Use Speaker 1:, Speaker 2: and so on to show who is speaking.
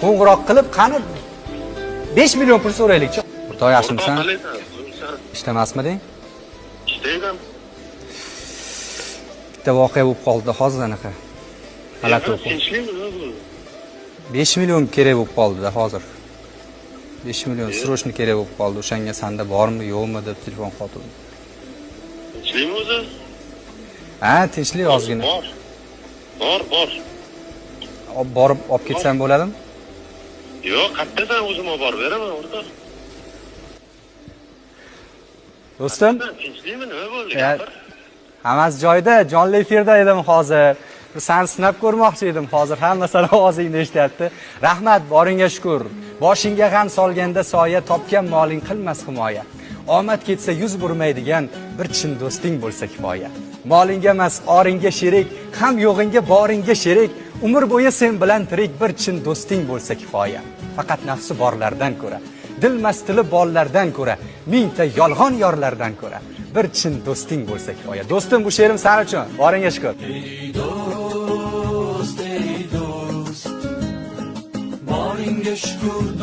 Speaker 1: Qo'ng'iroq qilib, qani 5 million pul so'raylikchi. O'rtoq yaxshimisan? Ishdamasmiding?
Speaker 2: Ishdayman.
Speaker 1: Bitta voqea bo'lib qoldi hozir anaqa. G'alati o'qib.
Speaker 2: Tinchlikmi bu?
Speaker 1: 5 million kerak bo'lib qoldi-da hozir. 5 million srochni kerak bo'lib qoldi. O'shanga senda bormi, yo'qmi deb telefon qildim.
Speaker 2: Tinchlikmi o'zi?
Speaker 1: Ha, tinchlik ozgina.
Speaker 2: Bor.
Speaker 1: Borib olib ketsam bo'ladimi?
Speaker 2: Yo'q, qayerdan o'zim olib borib beraman, o'rtoq.
Speaker 1: Do'stim,
Speaker 2: Tinchlikmi, nima bo'ldi?
Speaker 1: hammasi joyida, jonli efirda edim hozir. Seni sinab ko'rmoqchi edim hozir. Hamma seni ovozingni eshityapti. Rahmat, boringga shukr. Boshingga g'am solganda soya, topgan moling qilmas himoya. Omad ketsa yuz burmaydigan bir chin do'sting bo'lsa kifoya. Molingga emas, oringga sherik, ham yo'g'ingga boringga sherik. Umr bo'yi sen bilan tirik bir chin do'sting bo'lsa kifoya. Faqat nafsi borlardan ko'ra, dil mastili bollardan ko'ra, mingta yolg'on yorlardan ko'ra bir chin do'sting bo'lsa kifoya. Do'stim, bu she'rim sen uchun. Boringga shukr.
Speaker 3: Ey do'st, boringga shukr.